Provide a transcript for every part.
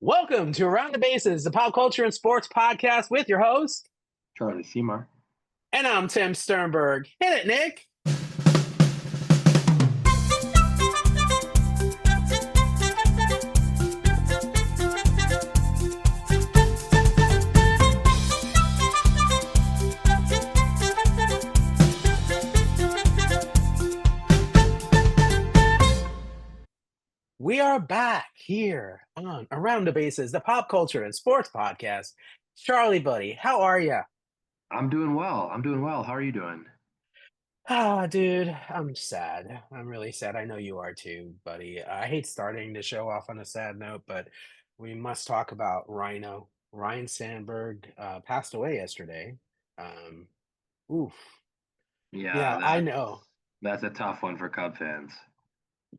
Welcome to Around the Bases, the pop culture and sports podcast with your host, Charlie Seymour. and I'm Tim Sternberg. Hit it, Nick. We are back here on Around the Bases, the pop culture and sports podcast. Charlie, buddy, how are you? I'm doing well. I'm doing well. How are you doing? Ah, dude, I'm sad. I'm really sad. I know you are too, buddy. I hate starting the show off on a sad note, but we must talk about Ryne Sandberg passed away yesterday. Um, oof. Yeah, Yeah, I know. that's a tough one for Cub fans.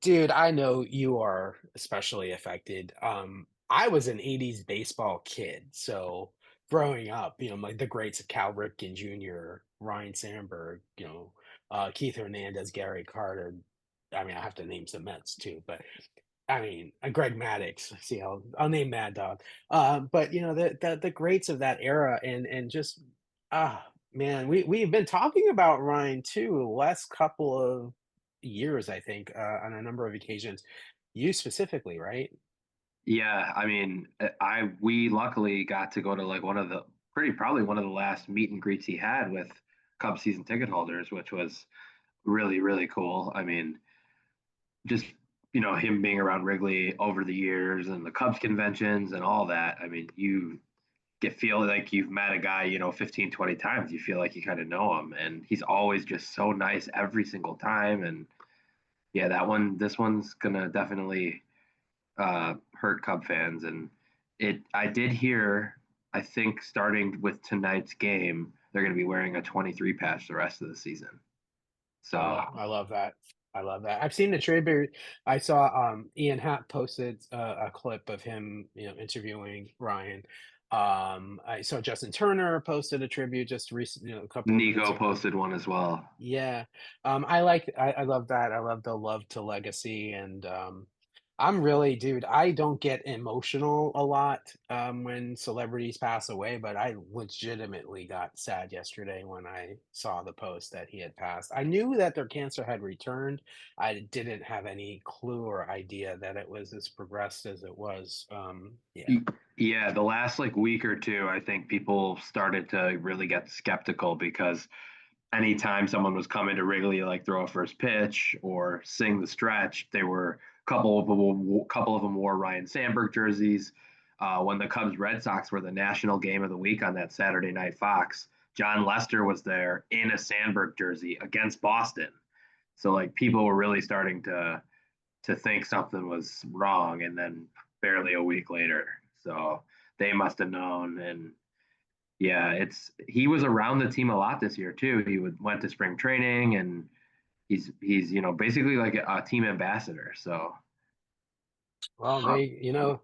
Dude, I know you are especially affected. I was an 80s baseball kid, so growing up, like the greats of Cal Ripken Jr., Ryne Sandberg, Keith Hernandez, Gary Carter. I mean, I have to name some Mets too, but I mean, Greg Maddux. See, I'll name Mad Dog. But the greats of that era, and just man, we've been talking about Ryan too the last couple of years, I think, on a number of occasions. You specifically, right? Yeah, I mean, we luckily got to go to like probably one of the last meet and greets he had with Cub season ticket holders, which was really, really cool. I mean, just him being around Wrigley over the years and the Cubs conventions and all that. I mean, you feel like you've met a guy, 15, 20 times. You feel like you kind of know him, and he's always just so nice every single time. And yeah, this one's gonna definitely hurt Cub fans. And I did hear, I think starting with tonight's game, they're gonna be wearing a 23 patch the rest of the season. So I love that. I love that. I've seen the tribute. I saw Ian Happ posted a clip of him, interviewing Ryan. I saw Justin Turner posted a tribute just recently, a couple of minutes Nico ago. posted one as well. Yeah. I love that. I love the love to legacy, and dude, I don't get emotional a lot when celebrities pass away, but I legitimately got sad yesterday when I saw the post that he had passed. I knew that their cancer had returned. I didn't have any clue or idea that it was as progressed as it was. Yeah. Yeah, the last like week or two, I think people started to really get skeptical because anytime someone was coming to Wrigley, like throw a first pitch or sing the stretch, they were couple of them wore Ryne Sandberg jerseys. When the Cubs Red Sox were the national game of the week on that Saturday night Fox, John Lester was there in a Sandberg jersey against Boston. So like people were really starting to think something was wrong, and then barely a week later, so they must have known. And yeah, he was around the team a lot this year too. Went to spring training, and he's basically like a team ambassador. So Well, uh,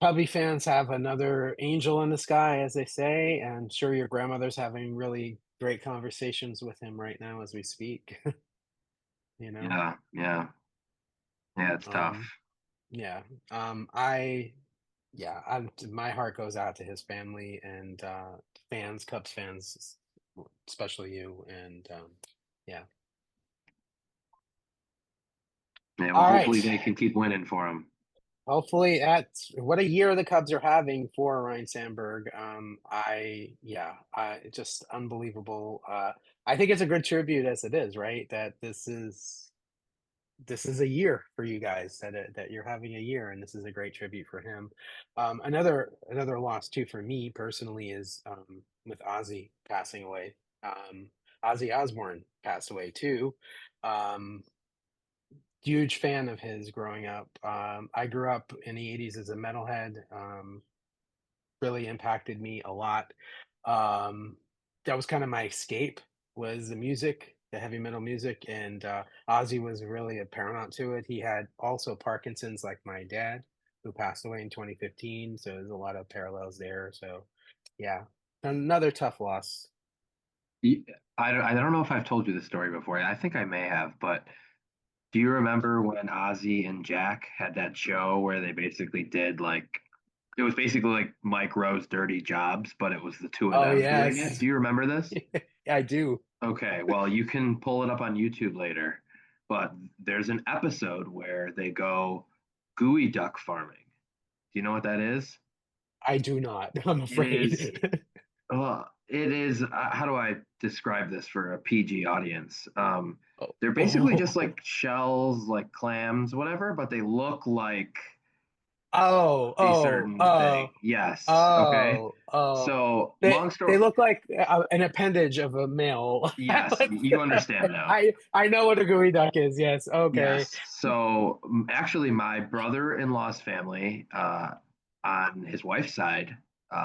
Cubby fans have another angel in the sky, as they say, and sure your grandmother's having really great conversations with him right now as we speak. you know? yeah, yeah, yeah, it's tough. Um, yeah. I yeah, my heart goes out to his family and fans, Cubs fans, especially you. And yeah. Yeah, well, All hopefully right. they can keep winning for him. Hopefully, that's what a year the Cubs are having for Ryan Sandberg. Just unbelievable. I think it's a good tribute as it is, right? That this is a year for you guys that you're having a year, and this is a great tribute for him. Another loss too for me personally is with Ozzy passing away. Ozzy Osbourne passed away too. Um, Huge fan of his growing up. I grew up in the 80s as a metalhead. Really impacted me a lot. Um, that was kind of my escape, was the music, the heavy metal music, and Ozzy was really a paramount to it. He had also Parkinson's like my dad, who passed away in 2015, so there's a lot of parallels there. So yeah, another tough loss. I don't know if I've told you this story before. I think I may have, but do you remember when Ozzy and Jack had that show where they basically did like It was basically like Mike Rowe's Dirty Jobs, but it was the two of Oh them doing it. yes, Do you remember this? I do. Okay, well, you can pull it up on YouTube later, but there's an episode where they go gooey duck farming. Do you know what that is? I do not. I'm It is, afraid. how do I describe this for a PG audience? Oh, They're basically just oh, like shells, like clams, whatever, but they look like oh, a oh, certain oh, thing. Yes. Okay. oh, oh. So, They long they story, look like an appendage of a male. yes, you understand now. I know what a gooey duck is. Yes. Okay. Yes. So actually, my brother-in-law's family, on his wife's side,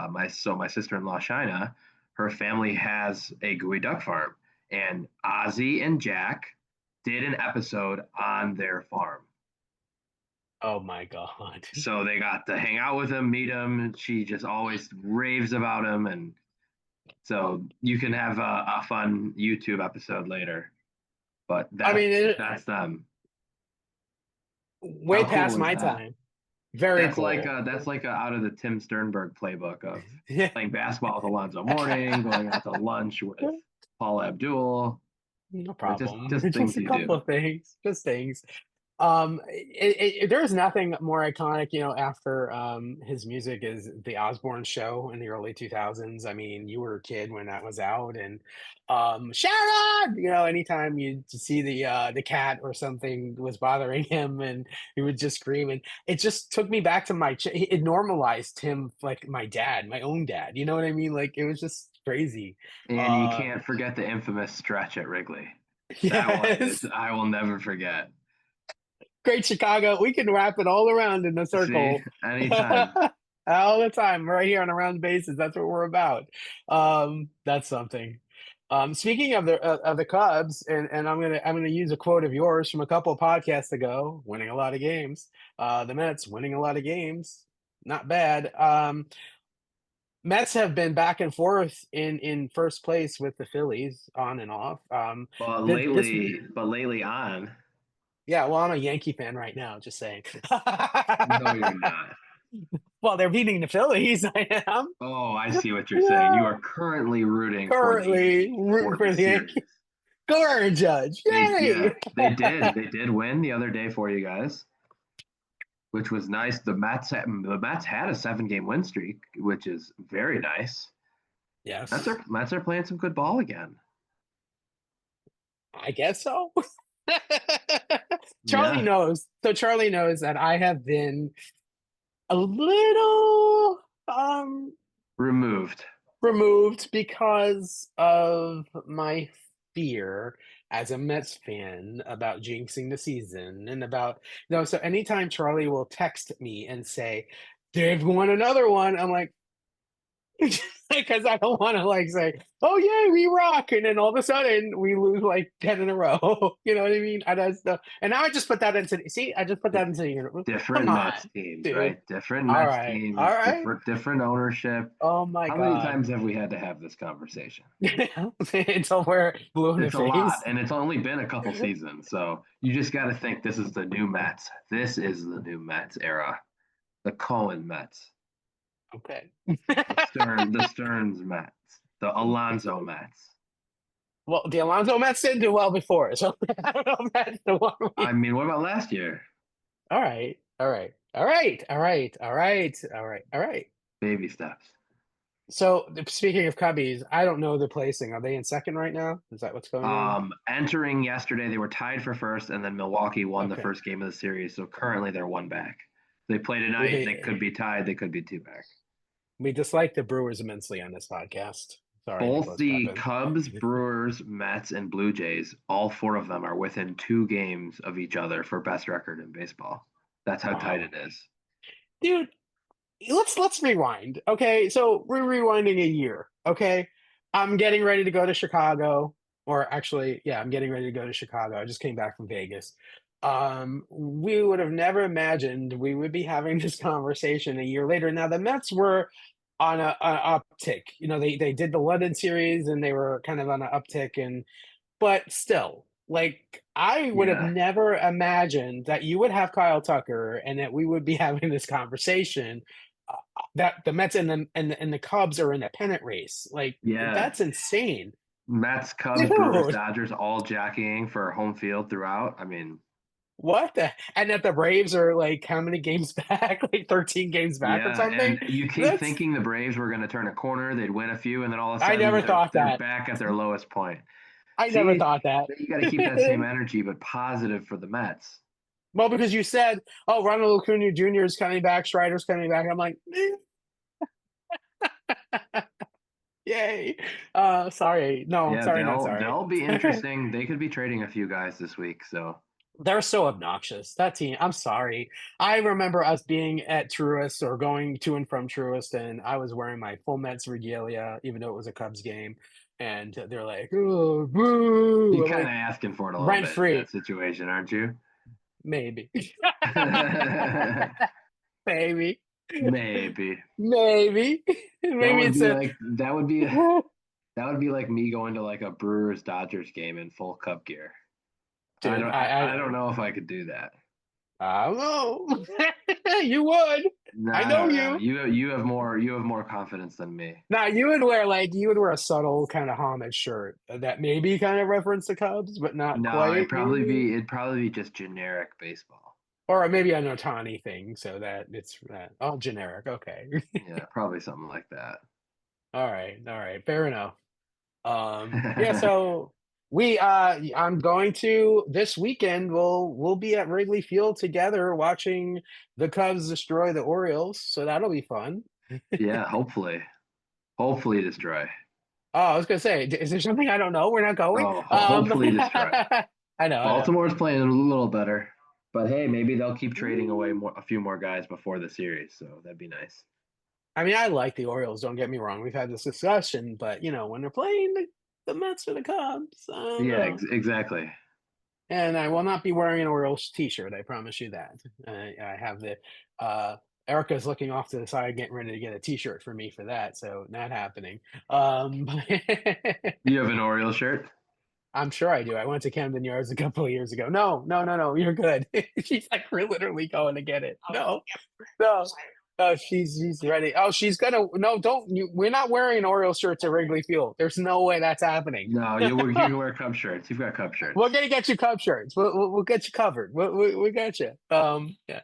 my sister-in-law Shina, her family has a gooey duck farm, and Ozzy and Jack did an episode on their farm. Oh my God. So they got to hang out with him, meet him. And she just always raves about him, and so you can have a fun YouTube episode later. But I mean, that's them. way How past cool is my that? time. Very That's cool. like out of the Tim Sternberg playbook of Yeah. playing basketball with Alonzo Mourning, going out to lunch with Paul Abdul, No or problem. just Just things a you couple do. of things. Just things. There's nothing more iconic, after his music is the Osbourne show in the early 2000s. I mean, you were a kid when that was out, and Sharon, anytime you see the cat or something was bothering him, and he would just scream, and it just took me back to it normalized him like my dad, my own dad. You know what I mean? Like it was just crazy. And you Uh, can't forget the infamous stretch at Wrigley. That one is yes. I will never forget. Great Chicago. We can wrap it all around in a See, circle. anytime. All the time, right here on a round basis. That's what we're about. That's something. Speaking of the Cubs, and I'm gonna use a quote of yours from a couple of podcasts ago, winning a lot of games. The Mets winning a lot of games, not bad. Mets have been back and forth in first place with the Phillies on and off. This But lately on, Yeah, well, I'm a Yankee fan right now, just saying. no, you're not. Well, they're beating the Phillies. I am. Oh, I see what you're saying. You Yeah. are currently rooting for the Currently Yankees rooting for the for the series. Yankees. Go Aaron Judge. Yeah, Yay! they did win the other day for you guys, which was nice. The Mets had a 7 game win streak, which is very nice. Yes, Mets are playing some good ball again. I guess so. Charlie Yeah, knows. So Charlie knows that I have been a little removed. removed because of my fear as a Mets fan about jinxing the season and about so anytime Charlie will text me and say, "They've won another one," I'm like, because I don't want to like say, "Oh yeah, we rock," and then all of a sudden we lose like 10 in a row. You know what I mean? I just and now I just put that into see, I just put that into the universe. Come Different on, Mets teams, dude. right? Different All Mets right, all teams, right. different ownership. Oh my How many God. times have we had to have this conversation? Until we're blue in the It's a lot, face. and it's only been a couple seasons. So you just got to think this is the new Mets. This is the new Mets era. The Cohen Mets, Okay. The Stearns Mets, the Alonzo Mets. Well, the Alonso Mets didn't do well before, so I don't know if that's the one I we. mean, what about last year? All right, all right, all right, all right, all right, all right, all right. Baby steps. So speaking of Cubbies, I don't know the placing. Are they in second right now? Is that what's going on? Entering yesterday, they were tied for first, and then Milwaukee won the Okay. first game of the series. So currently, they're one back. They play tonight. They We could be tied. They could be two back. we dislike the Brewers immensely on this podcast. Sorry, Both Nicholas the Pepin. Cubs, Brewers, Mets, and Blue Jays, all four of them are within 2 games of each other for best record in baseball. That's how tight Wow, it is. dude. Let's rewind. Okay, so we're rewinding a year. Okay, I'm getting ready to go to Chicago, or actually, yeah, I'm getting ready to go to Chicago. I just came back from Vegas. We would have never imagined we would be having this conversation a year later. Now the Mets were on an uptick. They did the London series and they were kind of on an uptick, and but still, like I would have Yeah. never imagined that you would have Kyle Tucker and that we would be having this conversation that the Mets and the Cubs are in a pennant race. Like Yeah. that's insane, Mets, Cubs, Brewers, dude. Dodgers all jockeying for home field throughout. I mean, What the? And that the Braves are like how many games back? Like 13 games back or yeah, something. and you keep That's thinking the Braves were going to turn a corner, they'd win a few, and then all of a I sudden never thought they're that. back at their lowest point. I never See, thought that. you got to keep that same energy, but positive for the Mets. Well, because you said, "Oh, Ronald Acuna Jr. is coming back, Strider's coming back." I'm like, "Yay!" Sorry, no, Yeah, sorry, not sorry. they'll be interesting. They could be trading a few guys this week, so They're so obnoxious. That team. I'm sorry. I remember us being at Truist or going to and from Truist, and I was wearing my full Mets regalia, even though it was a Cubs game. And they're like, "Oh, boo!" you're I'm kind of like, asking for it a little rent bit in that free, situation, aren't you? maybe, maybe, Maybe. maybe, That maybe would it's be a. like that would be like me going to like a Brewers Dodgers game in full Cup gear. Dude, I don't know if I could do that. I don't know. You would. No, I I know don't know. you. You have more confidence than me. Now you would wear a subtle kind of homage shirt that maybe kind of reference the Cubs, but not No, quite, maybe. it'd probably be just generic baseball. Or maybe an Otani thing, so that it's all generic. Okay. Yeah, probably something like that. All right, fair enough. Yeah, so I'm going to this weekend we'll be at Wrigley Field together watching the Cubs destroy the Orioles, so that'll be fun. Yeah, hopefully destroy. Oh, I was gonna say, is there something I don't know? We're not going. Oh, hopefully destroy. I know. Baltimore's playing a little better, but hey, maybe they'll keep trading away a few more guys before the series, so that'd be nice. I mean, I like the Orioles. Don't get me wrong. We've had this discussion, but when they're playing the Mets or the Cubs, I don't Yeah, know. exactly. And I will not be wearing an Orioles T-shirt. I promise you that. I have the Erica's looking off to the side, getting ready to get a T-shirt for me for that. So not happening. You have an Orioles shirt? I'm sure I do. I went to Camden Yards a couple of years ago. No, no, no, no. You're good. She's like, we're literally going to get it. No, no. Oh, she's ready. Oh, she's gonna. No, don't. We're not wearing an Orioles shirt to Wrigley Field. There's no way that's happening. No, you can wear Cub shirts. You've got Cub We're shirts. gonna get you Cub shirts. We'll get you covered. We got you. Yeah.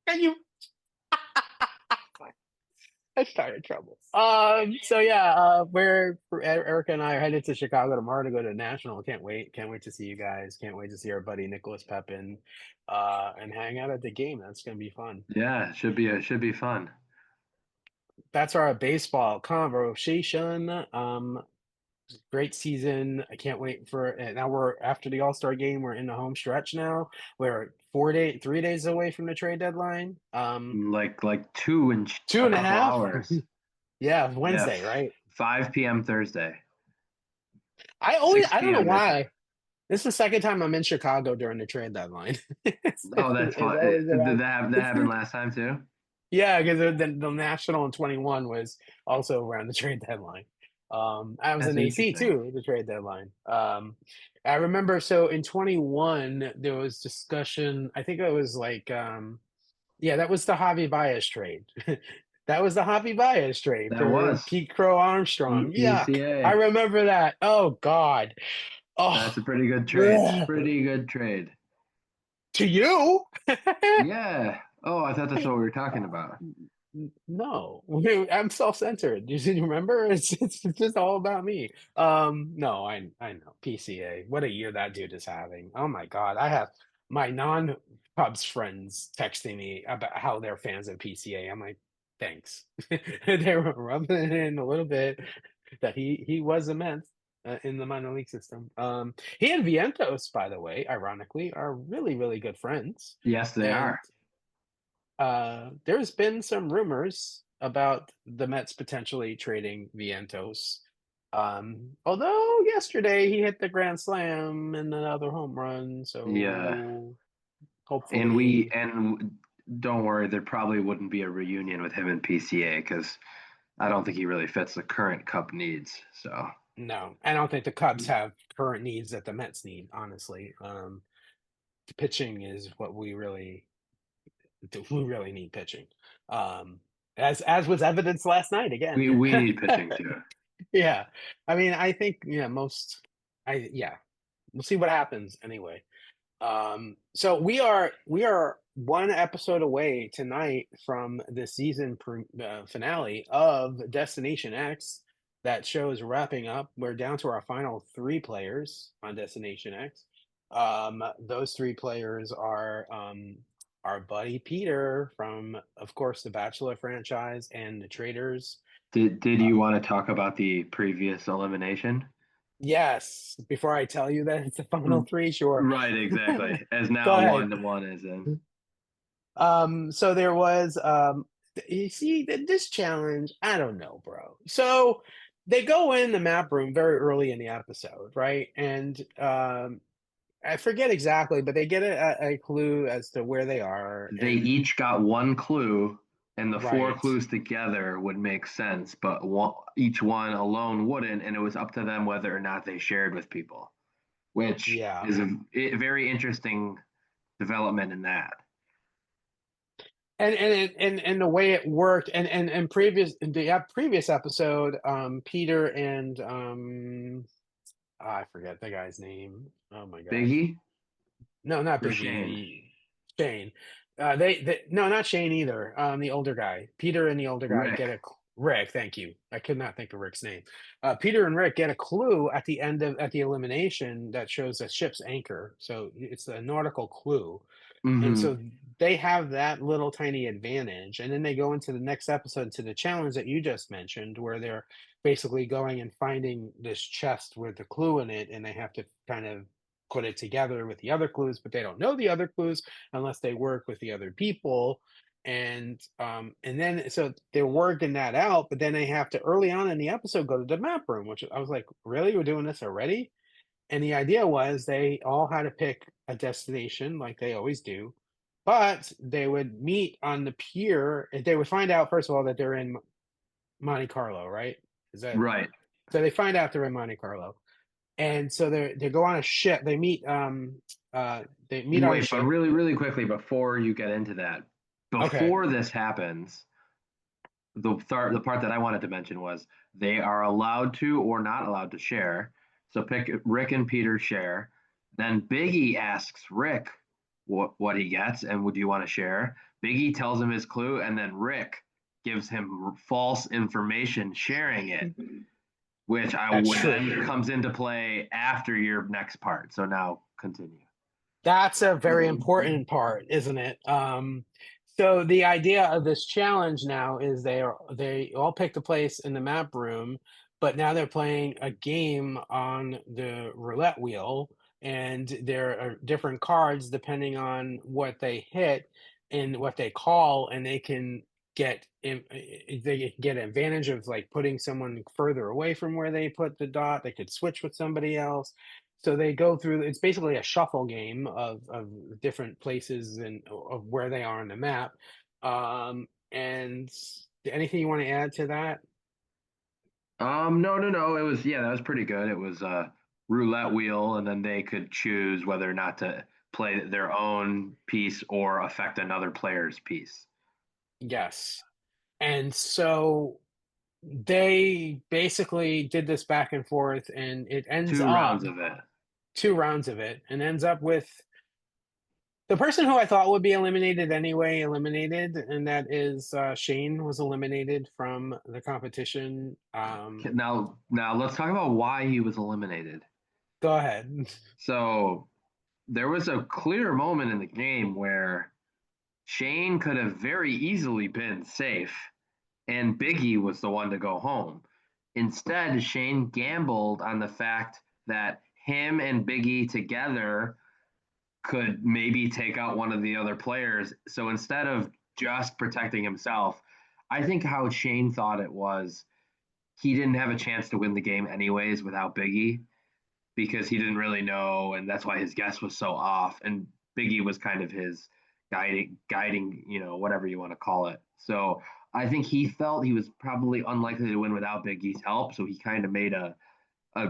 And you, I started trouble. So yeah, Erica and I are headed to Chicago tomorrow to go to the National. Can't wait. Can't wait to see you guys. Can't wait to see our buddy Nicholas Pepin, and hang out at the game. That's gonna be fun. Yeah, should be fun. That's our baseball conversation. Great season. I can't wait for and now we're after the All-Star game, we're in the home stretch now. We're 3 days away from the trade deadline. Like two in Two a and a couple half. hours. Yeah, Yeah, Wednesday, right? 5 p.m. Thursday, I 6 don't know p.m. your time. why. This is the second time I'm in Chicago during the trade deadline. Oh, that's It's fun. always Did around. that happen last time too? Yeah, because the National in 21 was also around the trade deadline. I was That's in AC interesting. too, the trade deadline. I remember so in 21 there was discussion. I think it was like yeah, that was the Javi Baez trade. That was the Javi Baez trade That for was Pete Crow Armstrong. Yuck. I PCA. remember that. Oh God. Oh, That's a pretty good trade. ugh. Pretty good trade. To you? Yeah. Oh, I thought that's what we were talking about. No, I'm self-centered. You remember? It's just all about me. No, I know PCA. What a year that dude is having. Oh my God, I have my non-Cubs friends texting me about how they're fans of PCA. I'm like, thanks. They were rubbing it in a little bit that he was immense in the minor league system. He and Vientos, by the way, ironically, are really really good friends, Yes, they and are. there's been some rumors about the Mets potentially trading Vientos. Although yesterday he hit the grand slam and another home run, Yeah. so And hopefully don't worry, there probably wouldn't be a reunion with him and PCA because I don't think he really fits the current Cup needs. So no. I don't think the Cubs have current needs that the Mets need, honestly. The pitching is what we really need pitching. Um, as was evidenced last night again. We need pitching too. Yeah. I mean, I think, yeah, yeah, we'll see what happens anyway. So we are one episode away tonight from the finale of Destination X. That show is wrapping up. We're down to our final three players on Destination X. Those three players are our buddy Peter from, of course, the Bachelor franchise and the Traders. Did Uh, you want to talk about the previous elimination? yes, before I tell you that it's the final R- three, sure. Right, exactly. As Go now ahead. 1-1 is in. So there was you see this challenge, I don't know, bro. So they go in the map room very early in the episode, right? And I forget exactly, but they get a clue as to where they are. They And each got one clue, and the four right, clues together would make sense, but each one alone wouldn't, and it was up to them whether or not they shared with people, which yeah. is a very interesting development in that. And the way it worked, and previous in the previous episode, Peter and I forget the guy's name. Oh my gosh. Biggie No, not or Shane? Biggie. Shane. They no, not Shane either. The older guy, Peter and the older guy Rick. get Rick. Thank you. I could not think of Rick's name. Peter and Rick get a clue at the end of at the elimination that shows a ship's anchor. So it's a nautical clue, and Mm-hmm. so they have that little tiny advantage. And then they go into the next episode to the challenge that you just mentioned, where they're basically going and finding this chest with the clue in it, and they have to kind of put it together with the other clues, but they don't know the other clues unless they work with the other people. And then so they're working that out, but then they have to early on in the episode go to the map room, which I was like, really? We're doing this already? And the idea was they all had to pick a destination like they always do, but they would meet on the pier. They would find out, first of all, that they're in Monte Carlo, right? Is that Right. so? They find out they're in Monte Carlo, and so they go on a ship. They meet on a Wait, but ship. really, really quickly before you get into that, Okay, before this happens, the part that I wanted to mention was they are allowed to or not allowed to share. So pick Rick and Peter share. Then Biggie asks Rick what he gets and would you want to share? Biggie tells him his clue, and then Rick gives him false information, sharing it, which I that's would true. then comes into play after your next part. So now continue. That's a very important part, isn't it? So the idea of this challenge now is they all picked a place in the map room, but now they're playing a game on the roulette wheel, and there are different cards depending on what they hit and what they call, and they can get advantage of like putting someone further away from where they put the dot. They could switch with somebody else, so they go through. It's basically a shuffle game of different places and of where they are on the map. And anything you want to add to that? No, no, no. It was yeah, that was pretty good. It was a roulette wheel, and then they could choose whether or not to play their own piece or affect another player's piece. Yes. And so they basically did this back and forth, and it ends Two rounds up of it. two rounds of it, and ends up with the person who I thought would be eliminated anyway, eliminated, and that is Shane was eliminated from the competition. Now let's talk about why he was eliminated. Go ahead. So there was a clear moment in the game where Shane could have very easily been safe, and Biggie was the one to go home. Instead, Shane gambled on the fact that him and Biggie together could maybe take out one of the other players. So instead of just protecting himself, I think how Shane thought it was he didn't have a chance to win the game anyways without Biggie because he didn't really know, and that's why his guess was so off. And Biggie was kind of his guiding, whatever you want to call it. So I think he felt he was probably unlikely to win without Biggie's help. So he kind of made a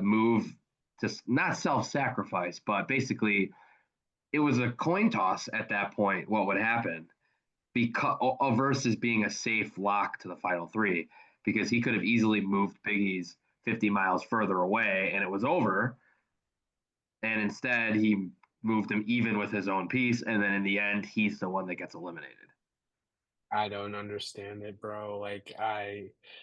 move to not self-sacrifice, but basically it was a coin toss at that point what would happen. because versus being a safe lock to the final three, because he could have easily moved Biggie's 50 miles further away and it was over. And instead, he moved him even with his own piece. And then in the end, he's the one that gets eliminated. I don't understand it, bro. Like,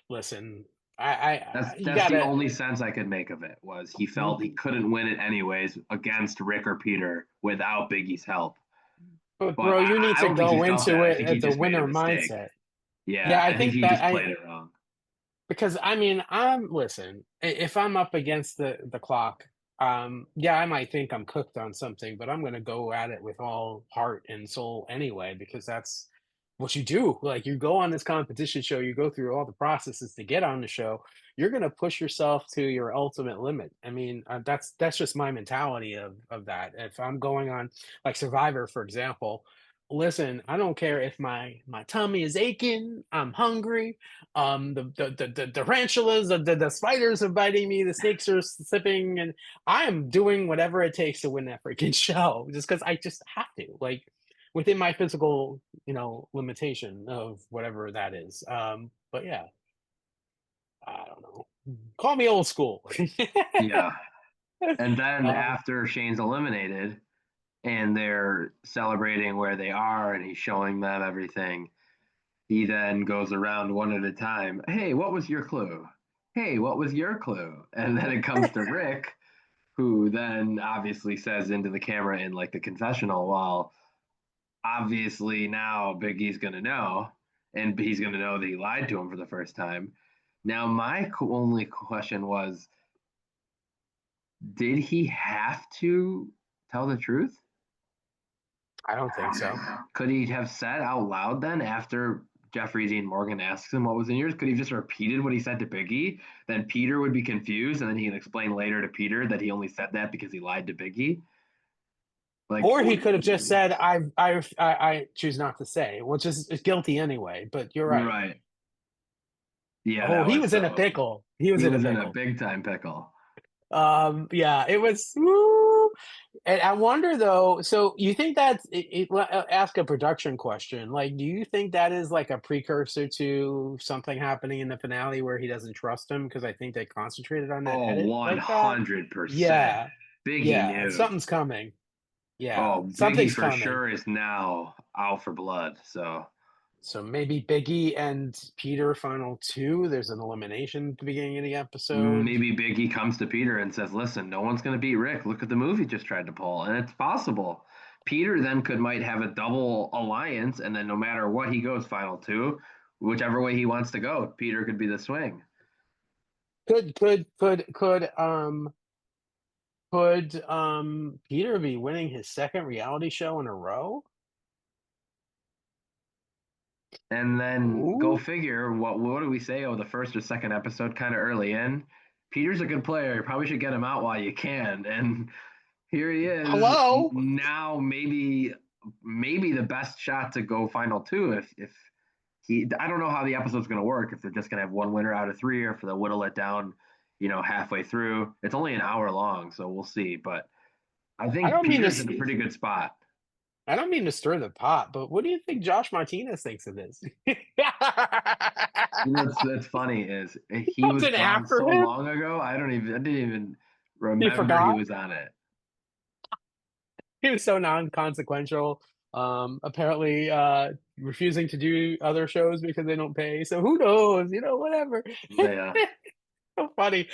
listen, you That's the gotta, only sense I could make of it was he felt he couldn't win it anyways against Rick or Peter without Biggie's help. but But bro, you need I to don't think he go felt into that. I it think he at the just made a winner mistake. mindset. Yeah, Yeah, I I think think he that just played it wrong. because I mean, listen, if I'm up against the clock, yeah, I might think I'm cooked on something, but I'm gonna go at it with all heart and soul anyway, because that's what you do. Like, you go on this competition show, you go through all the processes to get on the show. You're gonna push yourself to your ultimate limit. I mean, that's just my mentality of that. If I'm going on like Survivor, for example, listen, I don't care if my tummy is aching, I'm hungry, the tarantulas, the spiders are biting me, the snakes are slipping, and I am doing whatever it takes to win that freaking show, just because I just have to, like, within my physical, limitation of whatever that is. But yeah, I don't know. Call me old school. Yeah. And then um, after Shane's eliminated and they're celebrating where they are and he's showing them everything, he then goes around one at a time. Hey, what was your clue? Hey, what was your clue? And then it comes to Rick, who then obviously says into the camera in like the confessional, well, obviously now Biggie's going to know, and he's going to know that he lied to him for the first time. Now, my only question was, did he have to tell the truth? I don't think so. Could he have said out loud then after Jeffrey Dean Morgan asks him what was in yours? Could he have just repeated what he said to Biggie? Then Peter would be confused, and then he can explain later to Peter that he only said that because he lied to Biggie. Like, Or he could have just said, I choose not to say," which is guilty anyway. But you're right. right. Yeah, Oh, that he was was in a so. pickle. He was He in a was in a pickle. big time pickle. Yeah, it was. Woo. And I wonder though. So you think that's? Ask a production question. Like, do you think that is like a precursor to something happening in the finale where he doesn't trust him? Because I think they concentrated on that Oh, edit like that. 100%. Yeah, Biggie yeah. knew. Something's coming. Yeah, Oh, Biggie something's for coming. sure is now out for blood. So So maybe Biggie and Peter final two. There's an elimination at the beginning of the episode. maybe Biggie comes to Peter and says, "Listen, no one's going to beat Rick. Look at the move he just tried to pull," and it's possible. Peter then could might have a double alliance, and then no matter what he goes final two, whichever way he wants to go, Peter could be the swing. Could Peter be winning his second reality show in a row? And then go Ooh. figure, what do we say? Oh, the first or second episode, kind of early in. Peter's a good player. You probably should get him out while you can. And here he is Hello. now. Maybe the best shot to go final two. If he, I don't know how the episode's going to work. If they're just going to have one winner out of three, or if they'll whittle it down, halfway through. It's only an hour long, so we'll see. But I I think don't mean Peter's in a to pretty good spot. I don't mean to stir the pot, but what do you think Josh Martinez thinks of this? What's funny is he was Something gone after so him? long ago. I didn't even He remember he forgot. was on it. He was so non-consequential. Apparently refusing to do other shows because they don't pay. So who knows? Whatever. Yeah, So funny.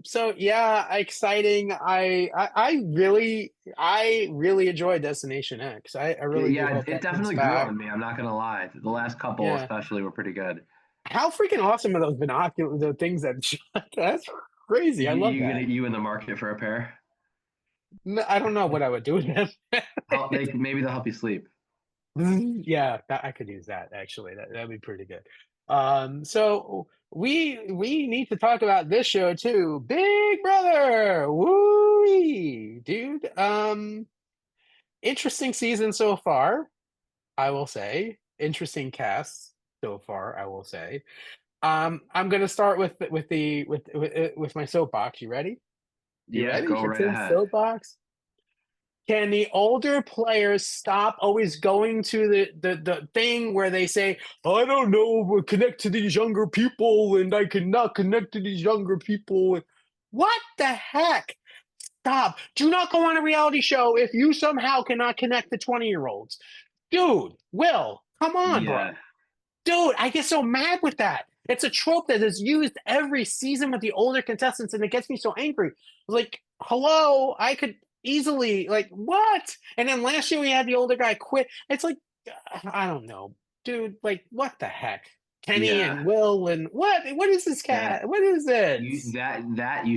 So yeah, exciting. I really enjoy Destination X. I really do yeah. hope It that comes definitely grew back. on me. I'm not gonna lie. The last couple, Yeah. especially, were pretty good. How freaking awesome are those binocular the things that that's crazy. I love You that. get you in the market for a pair? I don't know what I would do with them. Maybe they'll help you sleep. Yeah, I could use that actually. That'd be pretty good. So we need to talk about this show too. Big Brother. Woo, dude. Interesting season so far, I will say. Interesting cast so far, I will say. I'm gonna start with my soapbox. You ready? You Yeah, ready go for right Tim's ahead. soapbox? Can the older players stop always going to the thing where they say, I don't know, but connect to these younger people and I cannot connect to these younger people. What the heck? Stop. Do not go on a reality show if you somehow cannot connect to 20-year-olds. Dude, Will, come on, bro. Yeah, Dude, I get so mad with that. It's a trope that is used every season with the older contestants, and it gets me so angry. Like, hello, I could easily, like, what? And then last year we had the older guy quit. It's like, I don't know, dude. Like, what the heck? Kenny yeah. and Will and what? What is this That cat? What is you this? that you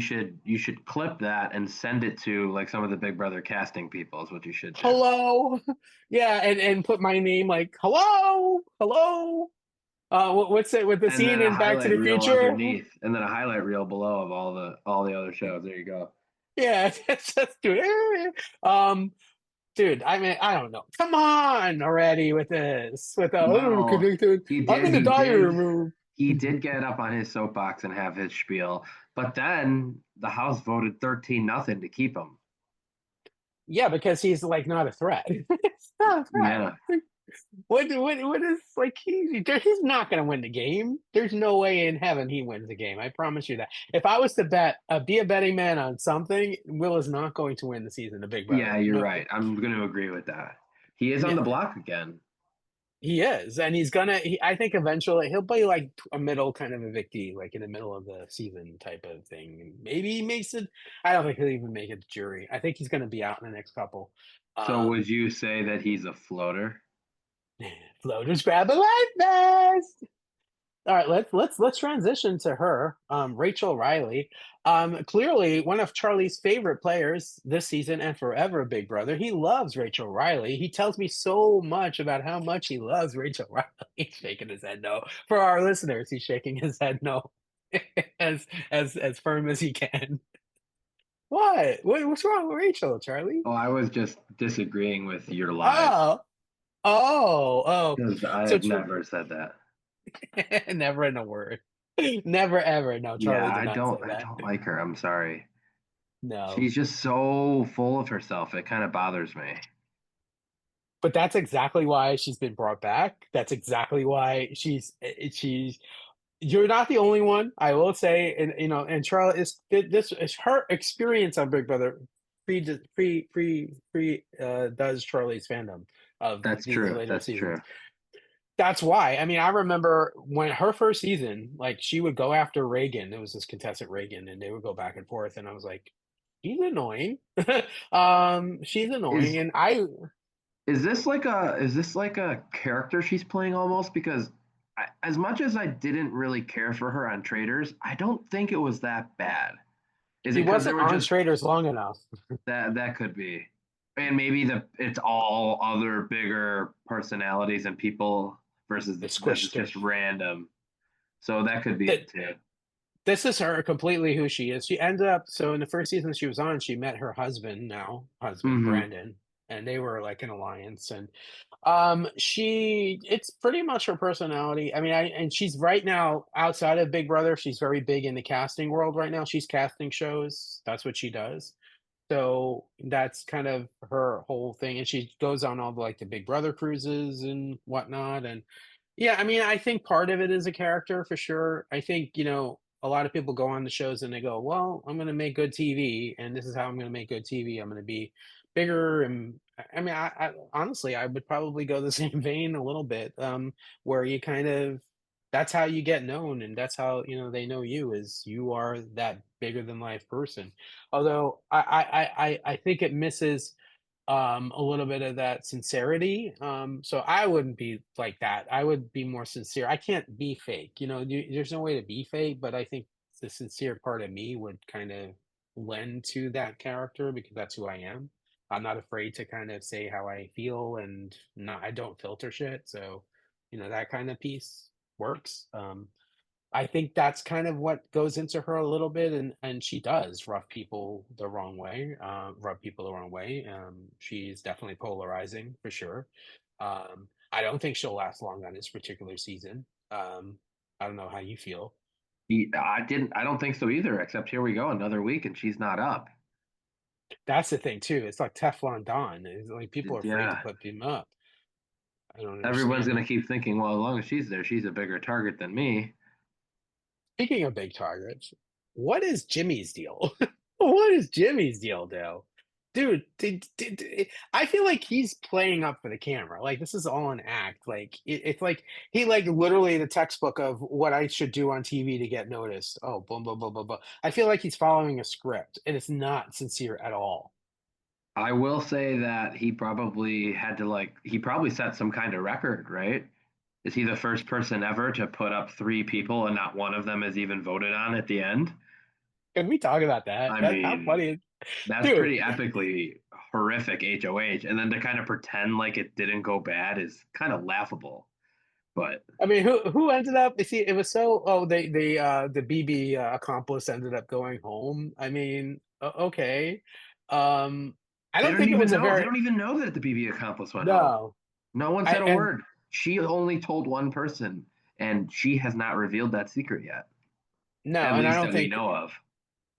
should clip that and send it to like some of the Big Brother casting people is what you should do. Hello, yeah, and put my name like hello, hello. What's it with the And then scene a in Back to highlight the reel Future? underneath, and then a highlight reel below of all the other shows. There you go. Yeah, it's just dude. Dude, I mean, I don't know. Come on already with this. With the Well, connected. he I'm did in the he diary did room. he did get up on his soapbox and have his spiel, but then the House voted 13-0 to keep him. Yeah, because he's like not a threat. It's not a threat. Yeah. What is like he's not going to win the game. There's no way in heaven he wins the game. I promise you that. If I was to bet, be a betting man on something, Will is not going to win the season of Big Yeah, Brother. you're No, right. I'm going to agree with that. He is on the yeah, block again. he is, and he's gonna. I think eventually he'll be like a middle kind of evictee, like in the middle of the season type of thing. Maybe he makes it. I don't think he'll even make it to jury. I think he's gonna be out in the next couple. So Um, would you say that he's a floater? Floaters grab a life vest. All right, let's transition to her, Rachel Riley. Clearly one of Charlie's favorite players this season and forever. Big Brother. He loves Rachel Riley. He tells me so much about how much he loves Rachel Riley. He's shaking his head no. For our listeners, he's shaking his head no, as firm as he can. What? What's wrong with Rachel, Charlie? Oh, I was just disagreeing with your lies Oh, oh. because I So have never said that. never in a word. Never ever. No, Yeah, Charlie did I not don't say I that. don't like her. I'm sorry. No. She's just so full of herself. It kind of bothers me. But that's exactly why she's been brought back. That's exactly why she's you're not the only one, I will say, and and Charlotte is this is her experience on Big Brother does Charlie's fandom of That's these true. later That's seasons. true. That's why. I mean, I remember when her first season, like she would go after Reagan. It was this contestant Reagan, and they would go back and forth, and I was like, she's annoying. She's annoying, Is and I is this like a character she's playing almost? Because as much as I didn't really care for her on Traders, I don't think it was that bad. Is she it because there wasn't were on just Traders long enough. that could be, and maybe it's all other bigger personalities and people versus They this is squished her. just random. So that could be That it too. this is her completely who she is. She ended up so in the first season she was on, she met her husband, now husband Hmm. Brandon, and they were like an alliance. And she it's pretty much her personality. I mean, and she's right now outside of Big Brother. She's very big in the casting world right now. She's casting shows. That's what she does. So that's kind of her whole thing. And she goes on all the like the Big Brother cruises and whatnot. And yeah, I mean, I think part of it is a character for sure. I think, a lot of people go on the shows and they go, well, I'm going to make good TV, and this is how I'm going to make good TV. I'm going to be bigger. And I mean, I honestly, I would probably go the same vein a little bit, where you kind of, that's how you get known. And that's how, they know you is you are that bigger than life person. Although I think it misses a little bit of that sincerity. So I wouldn't be like that. I would be more sincere. I can't be fake. There's no way to be fake, but I think the sincere part of me would kind of lend to that character because that's who I am. I'm not afraid to kind of say how I feel, and not I don't filter shit. So, that kind of piece works. I think that's kind of what goes into her a little bit, and she does rub people the wrong way. She's definitely polarizing for sure. I don't think she'll last long on this particular season. I don't know how you feel. I don't think so either. Except here we go, another week, and she's not up. That's the thing too. It's like Teflon Don. It's like people are afraid to Yeah, put him up. I don't everyone's understand gonna it. keep thinking, well, as long as she's there, she's a bigger target than me. Speaking of big targets, what is Jimmy's deal? What is Jimmy's deal, Dale? Dude, I feel like he's playing up for the camera. Like this is all an act. Like it's like he like literally the textbook of what I should do on TV to get noticed. Oh, boom, boom, boom, boom, boom. I feel like he's following a script, and it's not sincere at all. I will say that he probably had to he probably set some kind of record, right? Is he the first person ever to put up three people and not one of them is even voted on at the end? Can we talk about that? I That how mean, funny, that's dude. pretty epically horrific HOH. And then to kind of pretend like it didn't go bad is kind of laughable. But I mean, who ended up? You see, it was so. Oh, the BB accomplice ended up going home. I mean, okay. Um, I they don't don't think it even was a know. They very don't even know that the BB accomplice went home. no. No one I said a and word. She only told one person, and she has not revealed that secret yet, no, at and least that we know of.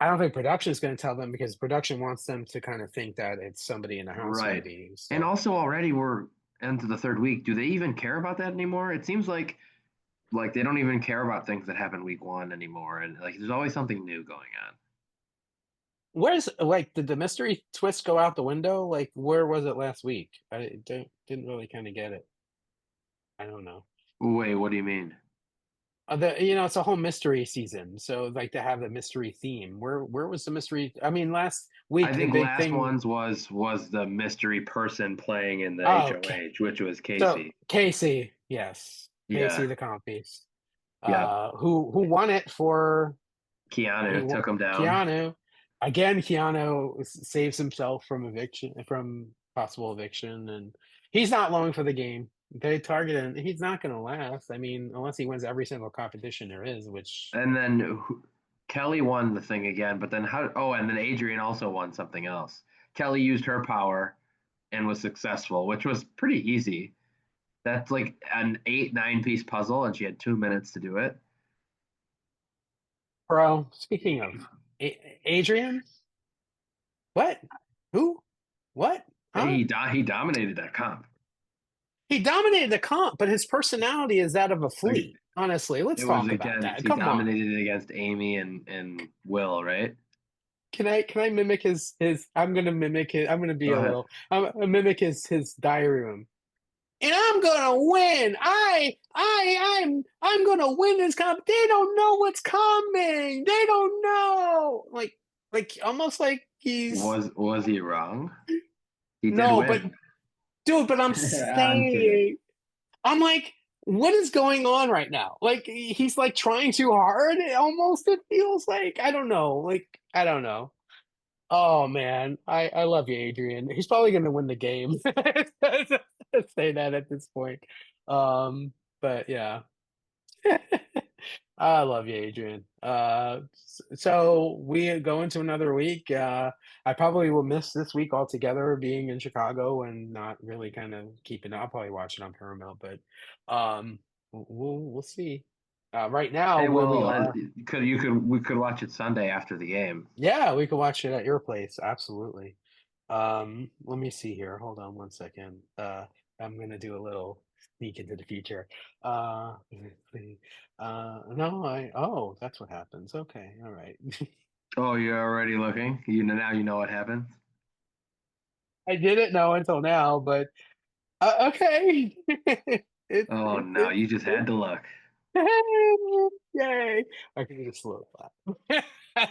I don't think production is going to tell them because production wants them to kind of think that it's somebody in the house, Right. maybe. And So also already we're into the third week. Do they even care about that anymore? It seems like they don't even care about things that happen week one anymore. And like there's always something new going on. where's like did the mystery twist go out the window? Like where was it last week? I didn't really kind of get it. I don't know. Wait, what do you mean? It's a whole mystery season, so like to have the mystery theme. Where was the mystery? I mean, last I week the think big last thing. one's was the mystery person playing in the Oh, okay. HOH, which was So Casey. Casey, yes, Casey Yeah. the comp piece. Yep. Who won it for? Keanu took him down. Keanu. Again, Keanu saves himself from eviction, from possible eviction, and he's not long for the game. They target him. He's not going to last. I mean, unless he wins every single competition there is, which And then Kelly won the thing again, but then how? Oh, and then Adrian also won something else. Kelly used her power and was successful, which was pretty easy. That's like an 8, 9 piece puzzle, and she had 2 minutes to do it. bro. Speaking of Adrian, what? Who? What? Huh? He dominated that comp. He dominated the comp, but his personality is that of a Like, flea. Honestly, let's it was talk about against that. he Come on. dominated it against Amy and Will, right? Can I mimic his I'm gonna mimic it. I'm gonna be Go a ahead. little I'm gonna mimic his diary room. And I'm gonna win. I'm gonna win this comp. They don't know what's coming. They don't know. Like almost like he's Was he wrong? He did no, but win. dude, but I'm I'm kidding. saying I'm like, what is going on right now? Like he's like trying too hard. It feels like I don't know. Like I don't know. Oh man, I love you, Adrian. He's probably going to win the game. Say that at this point. But yeah, I love you, Adrian. So we go into another week. I probably will miss this week altogether, being in Chicago and not really kind of keeping up. I'll probably watch it on Paramount, but we'll see. Right now, Hey, where we well, are. we could watch it Sunday after the game. Yeah, we could watch it at your place. Absolutely. Let me see here. Hold on one second. I'm gonna do a little sneak into the future. Let's see. No, oh, that's what happens. Okay, all right. Oh, you're already looking. You know now you know what happens. I didn't know until now, but okay. It's Oh it's no, it's you just had it's to look. yay! I can do a slow clap. I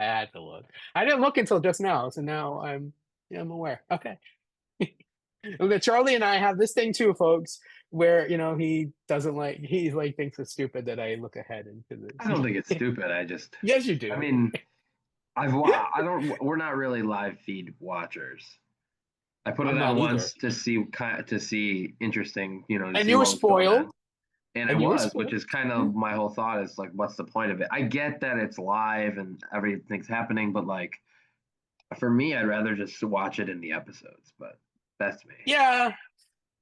had to look. I didn't look until just now, so now yeah, I'm aware. Okay. Charlie and I have this thing too, folks, where he doesn't like he like thinks it's stupid that I look ahead into I don't think it's this. stupid. Yes, you I do. mean, I don't. We're not really live feed watchers. I put it I'm on not either. once to see to see interesting, to And see you were what was going on, spoiled. and I And you were was, which spoiled. is kind of my whole thought is like, what's the point of it? I get that it's live and everything's happening, but like for me, I'd rather just watch it in the episodes. But that's me. Yeah.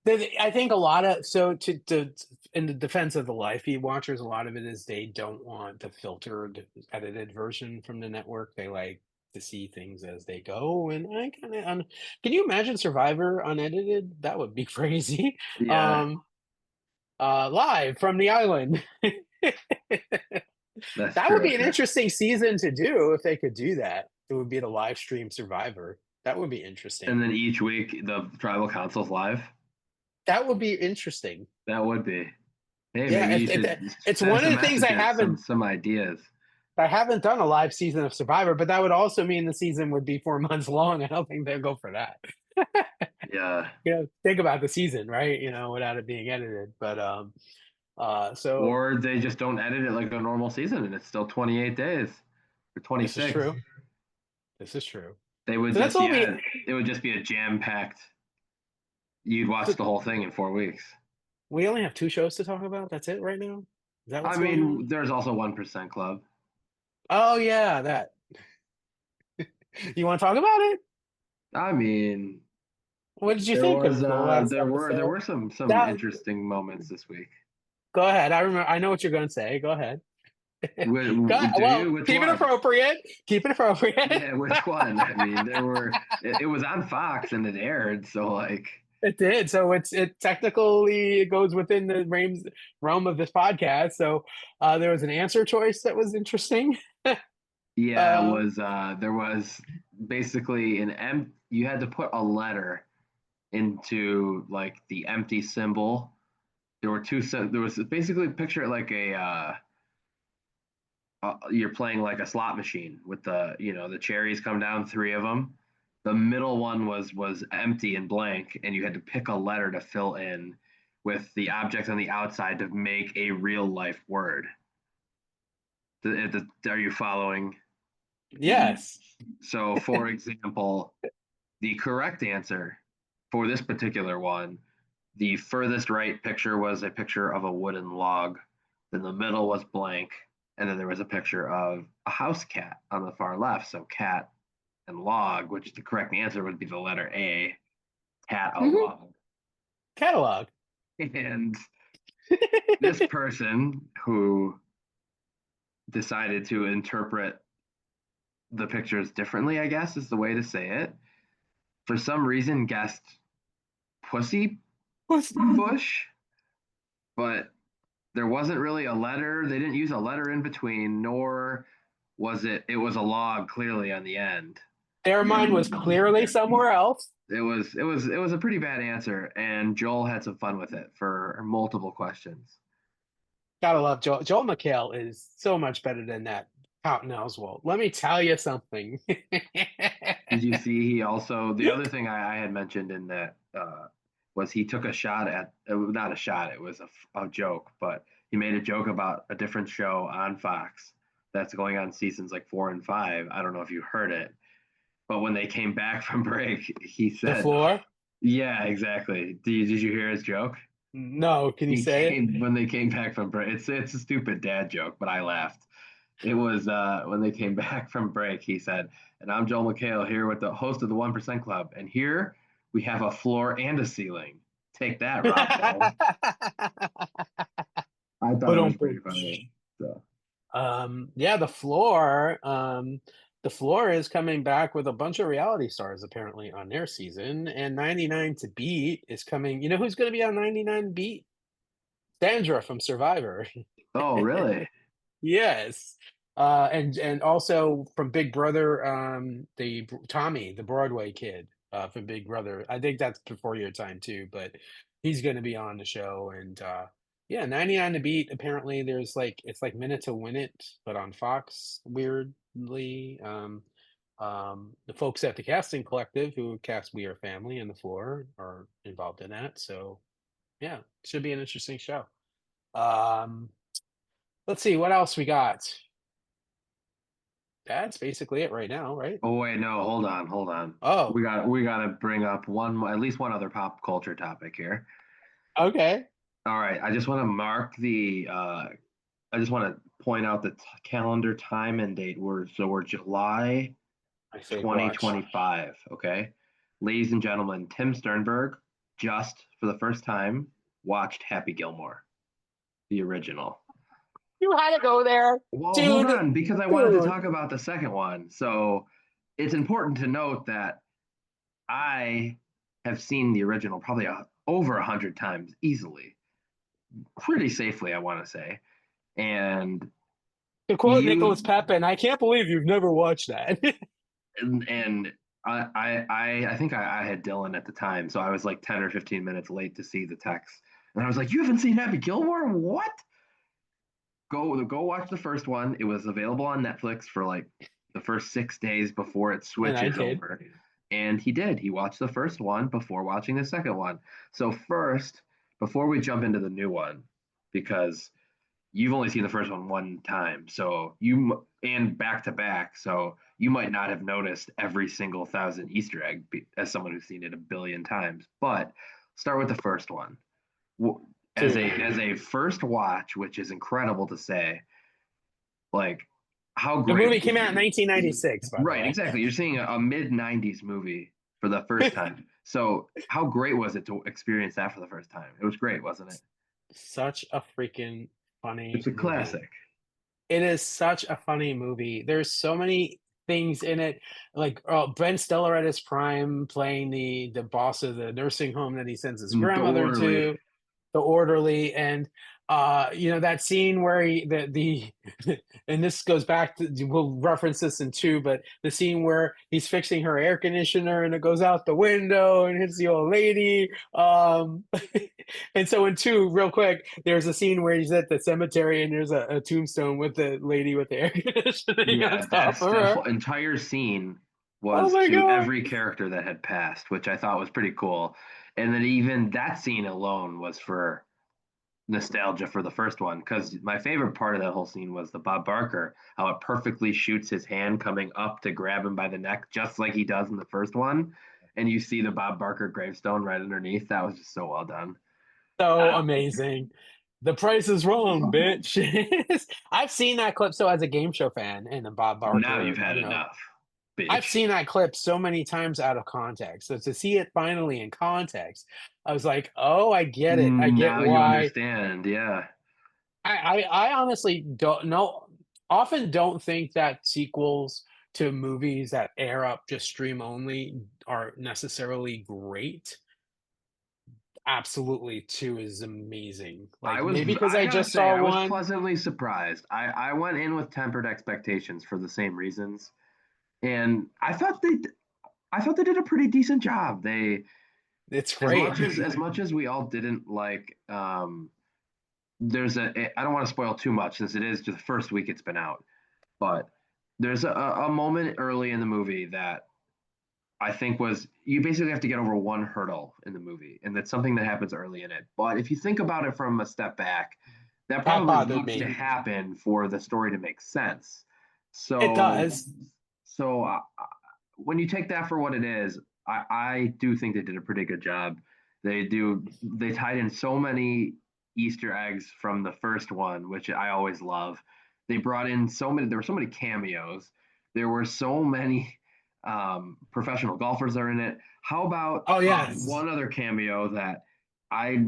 I think a lot of so to in the defense of the live feed watchers, a lot of it is they don't want the filtered, edited version from the network. They like to see things as they go, and I kind of can you imagine Survivor unedited? That would be crazy. Yeah, Um, live from the island. that's That would true. be an interesting season to do if they could do that. It would be the live stream Survivor. That would be interesting. And then each week the tribal council's live. That would be interesting. That would be. Hey, Yeah, maybe you should it's send one of some the things I messages, haven't some ideas. I haven't done a live season of Survivor, but that would also mean the season would be 4 months long. I don't think they'll go for that. Yeah. Think about the season, right? Without it being edited. But so Or they just don't edit it like a normal season and it's still 28 days or this is 26. true. This is true. They would So that's just, all yeah, we. it would just be a jam-packed, you'd watch So the whole thing in 4 weeks. we only have two shows to talk about. That's it right now. Is that I what's going mean, on? there's also 1% Club. Oh yeah, that. You want to talk about it? I mean, What did you think of the last there episode? were some That. interesting moments this week. Go ahead. I remember. I know what you're going to say. Go ahead. Do Well, you? Which keep it one? appropriate. Keep it appropriate. Yeah, which one? I mean, it was on Fox and it aired, so like, It did. So it technically it goes within the realm of this podcast. So there was an answer choice that was interesting. yeah, it uh, was there was basically you had to put a letter into like the empty symbol. There were there was basically picture it like you're playing like a slot machine with the cherries come down, three of them. The middle one was empty and blank, and you had to pick a letter to fill in with the object on the outside to make a real life word. Are you following? yes. So, for example, the correct answer for this particular one, the furthest right picture was a picture of a wooden log. Then the middle was blank, and then there was a picture of a house cat on the far left. So cat and log, which the correct answer would be the letter A, cat a Hmm. log. Catalog. And this person who decided to interpret the pictures differently, I guess is the way to say it, for some reason guessed pussy bush, but there wasn't really a letter. They didn't use a letter in between, nor it was a log clearly on the end. Their mind was clearly somewhere else. It was a pretty bad answer, and Joel had some fun with it for multiple questions. Gotta love Joel. Joel McHale is so much better than that Cotton Oswalt. Let me tell you something. Did you see he also the other thing I had mentioned in that was he took a shot at not a shot, it was a joke, but he made a joke about a different show on Fox that's going on seasons like 4 and 5. I don't know if you heard it, but when they came back from break, he The said, floor? "Yeah, exactly." Did you hear his joke? No, can you He say it? came when they came back from break. It's a stupid dad joke, but I laughed. It was when they came back from break. He said, "And I'm Joel McHale here with the host of the 1% Club, and here we have a floor and a ceiling. Take that, Rob Bell." I thought But it was on pretty funny. So, yeah, the floor is coming back with a bunch of reality stars apparently on their season, and 99 to beat is coming. You know who's going to be on 99 to beat? Sandra from Survivor. oh really? Yes. And also from Big Brother, Tommy, the Broadway kid, from Big Brother. I think that's before your time too, but he's going to be on the show. And yeah, 99 to beat. Apparently, it's like Minute to Win It, but on Fox. Weirdly, the folks at the casting collective who cast We Are Family and The Floor are involved in that. So yeah, should be an interesting show. Um, let's see what else we got. That's basically it right now, right? Oh wait, no, hold on. Oh, We got to bring up at least one other pop culture topic here. okay. All right, I just want to mark the I just want to point out the calendar time and date. We're July My fake watch. 2025. Okay, ladies and gentlemen, Tim Sternberg just for the first time watched Happy Gilmore, the original. You had to go there, Well, hold dude. on, because I wanted to Dude. talk about the second one. So it's important to note that I have seen the original probably over 100 times easily, pretty safely, I want to say. And To quote Nicholas you Pepin, I can't believe you've never watched that. and I think I had Dylan at the time, so I was like 10 or 15 minutes late to see the text, and I was like, "You haven't seen Happy Gilmore? What? Go watch the first one. It was available on Netflix for like the first 6 days before it And I switches did. over." And he did. He watched the first one before watching the second one. So first, before we jump into the new one, because you've only seen the first one time, so you and back to back, so you might not have noticed every single thousand Easter egg as someone who's seen it a billion times. But start with the first one as a Dude, first watch, which is incredible to say. Like, how the great movie was came out in it? 1996, by the Right, way. exactly. You're seeing a mid '90s movie for the first time. So how great was it to experience that for the first time? It was great, wasn't it? Such a freaking It's funny a movie. classic. It is such a funny movie. There's so many things in it, like Ben Stiller at his prime, playing the boss of the nursing home that he sends his The grandmother orderly. to, the orderly, and that scene where the and this goes back to, we'll reference this in two, but the scene where he's fixing her air conditioner and it goes out the window and hits the old lady. And so in two, real quick, there's a scene where he's at the cemetery and there's a tombstone with the lady with the air conditioning on Yeah, top that's of the her. whole entire scene Oh was my to god. every character that had passed, which I thought was pretty cool. And then even that scene alone was for nostalgia for the first one, because my favorite part of that whole scene was the Bob Barker, how it perfectly shoots his hand coming up to grab him by the neck, just like he does in the first one. And you see the Bob Barker gravestone right underneath. That was just so well done. So Uh, amazing. The price is wrong, bitch. I've seen that clip. So as a game show fan and a Bob Now you've Barker, had enough, I've bitch. seen that clip so many times out of context. So to see it finally in context, I was like, oh, I get it. I get Now you why. understand. Yeah. I honestly don't know, often don't think that sequels to movies that air up just stream only are necessarily great. Absolutely, 2 is amazing. Like, maybe because I I gotta just say, saw I was 1. pleasantly surprised. I went in with tempered expectations for the same reasons, and I thought they did a pretty decent job. They It's as great. much as we all didn't like. There's I don't want to spoil too much since it is just the first week it's been out, but there's a moment early in the movie that I think was you basically have to get over one hurdle in the movie, and that's something that happens early in it. But if you think about it from a step back, that That probably bothered needs to me. happen for the story to make sense. It So, does. so when you take that for what it is, I do think they did a pretty good job. They tied in so many Easter eggs from the first one, which I always love. They brought in there were so many cameos. There were so many professional golfers are in it. How about Oh, yes. one other cameo that I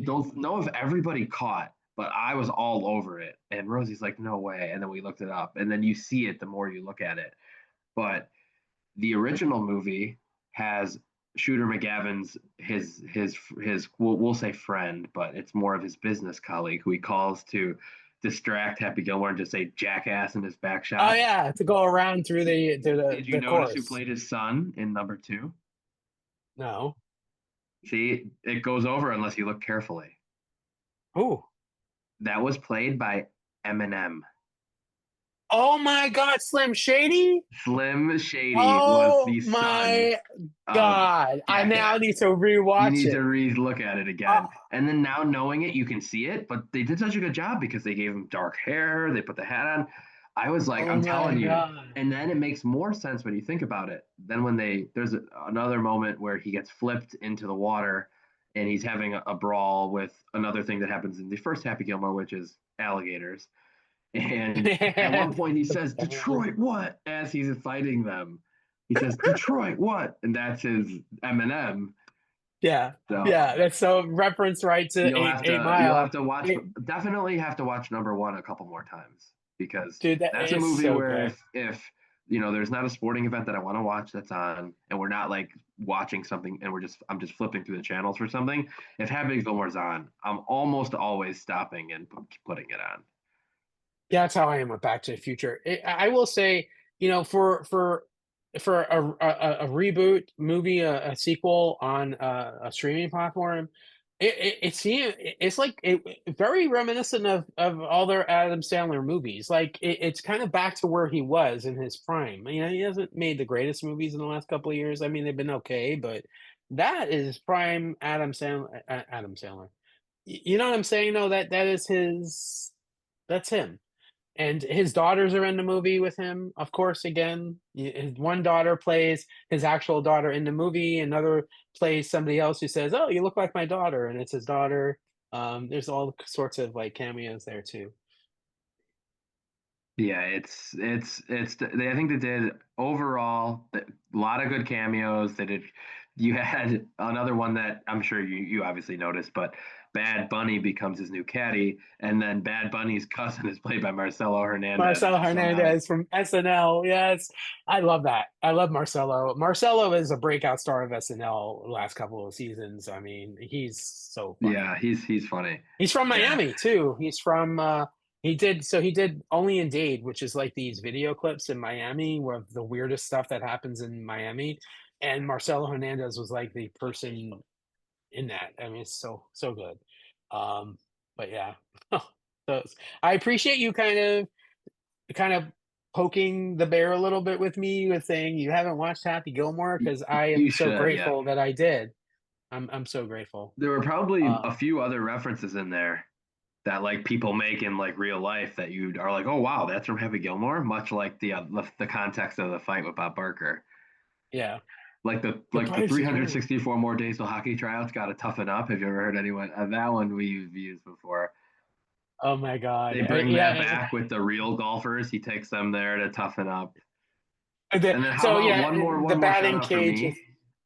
don't know if everybody caught, but I was all over it. And Rosie's like, no way. And then we looked it up. And then you see it the more you look at it. But the original movie has Shooter McGavin's his we'll say friend, but it's more of his business colleague who he calls to distract Happy Gilmore and just say jackass in his back Oh, shot. yeah, to go around through Did you the notice who course. played his son in number two? No. See, it goes over unless you look carefully. Ooh. That was played by Eminem. Oh my god, Slim Shady? Slim Shady was Oh the son my of god. I now Jackass. need to You rewatch need to it. re-look at it Uh, again. And then now knowing it, you can see it, but they did such a good job because they gave him dark hair, they put the hat on. I was like, oh I'm my telling you. god. And then it makes more sense when you think about it. Then when there's another moment where he gets flipped into the water and he's having a brawl with another thing that happens in the first Happy Gilmore, which is alligators. And at one point he says, Detroit, what? As he's fighting them. He says, Detroit, what? And that's his Eminem. Yeah, So yeah, that's so reference right to Eight you'll Mile. have to watch It, definitely have to watch number one a couple more times because dude, that that's a is movie so where good. if there's not a sporting event that I want to watch that's on, and we're not like watching something, and I'm just flipping through the channels for something. If Happy Gilmore's on, I'm almost always stopping and putting it on. Yeah, that's how I am with Back to the Future. I will say, for a reboot movie, a sequel on a streaming platform, it's like very reminiscent of all their Adam Sandler movies. Like it's kind of back to where he was in his prime. He hasn't made the greatest movies in the last couple of years. I mean, they've been okay, but that is prime Adam Sandler. Adam Sandler. You know what I'm saying? No, that is his. That's him, and his daughters are in the movie with him, of course. Again, his one daughter plays his actual daughter in the movie, another plays somebody else who says, "Oh, you look like my daughter," and it's his daughter. There's all sorts of like cameos there too. Yeah, I think they did overall a lot of good cameos. They did. You had another one that I'm sure you obviously noticed, but Bad Bunny becomes his new caddy, and then Bad Bunny's cousin is played by Marcelo Hernandez Marcelo of SNL. Hernandez from SNL. Yes, I love that. I love Marcelo. Marcelo is a breakout star of SNL last couple of seasons. I mean, he's so funny. Yeah, he's funny. He's from Yeah, Miami too. He did Only in Dade, which is like these video clips in Miami where the weirdest stuff that happens in Miami. And Marcelo Hernandez was like the person in that. I mean, it's so good. But yeah. So I appreciate you kind of poking the bear a little bit with me with saying you haven't watched Happy Gilmore, because I am you so should. Yeah, grateful that I did. I'm so grateful. there were probably Uh a few other references in there that like people make in like real life that you are like, oh wow, that's from Happy Gilmore. Much like the context of the fight with Bob Barker. yeah. Like the Goodbye, security. 364 more days till hockey tryouts got to toughen up. Have you ever heard anyone that one we've used before? Oh my God. They bring that Yeah. back with the real golfers. He takes them there to toughen up. And then how So about yeah, the one more shout batting out for cage is, me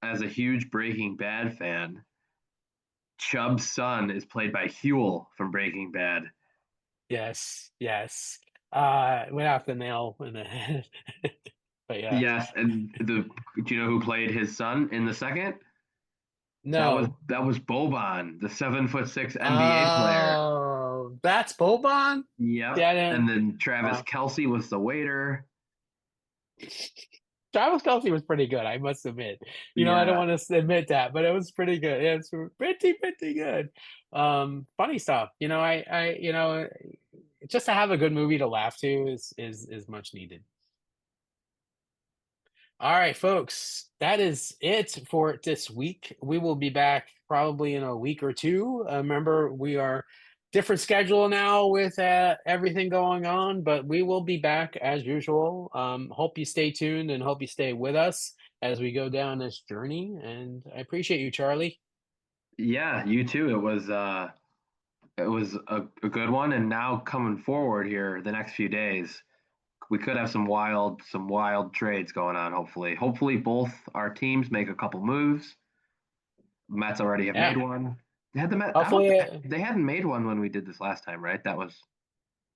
as a huge Breaking Bad fan. Chubb's son is played by Huel from Breaking Bad. yes, yes. Went off the nail in the head. But yeah. Yes, and do you know who played his son in the second? No. That was Boban, the 7'6" NBA player. Oh, that's Boban? Yep. Yeah, I And didn't. then Travis Wow. Kelsey was the waiter. Travis Kelsey was pretty good, I must admit. I don't Yeah. want to admit that, but it was pretty good. Yeah, it's pretty good. Funny stuff. Just to have a good movie to laugh to is much needed. All right, folks, that is it for this week. We will be back probably in a week or two. Remember, we are different schedule now with everything going on, but we will be back as usual. Hope you stay tuned and hope you stay with us as we go down this journey. And I appreciate you, Charlie. Yeah, you too. It was a good one. And now coming forward here the next few days, we could have some wild trades going on, hopefully. Hopefully both our teams make a couple moves. Mets already have made Yeah, one. They had the Met. I don't. hopefully. They hadn't made one when we did this last time, right? That was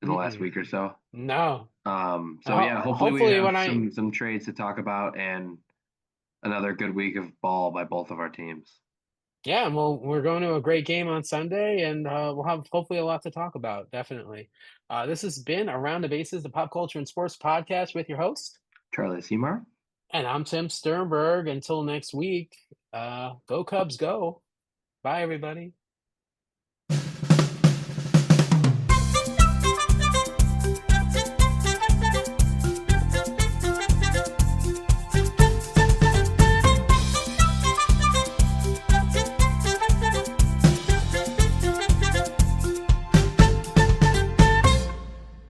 in the last Mm-mm, week or so. no. So yeah, hopefully we Hopefully, have when I some trades to talk about and another good week of ball by both of our teams. Yeah, well, we're going to a great game on Sunday, and we'll have hopefully a lot to talk about. Definitely. This has been Around the Bases, the pop culture and sports podcast with your host, Charlie Seymour. and I'm Tim Sternberg. Until next week, go Cubs, go! Bye, everybody.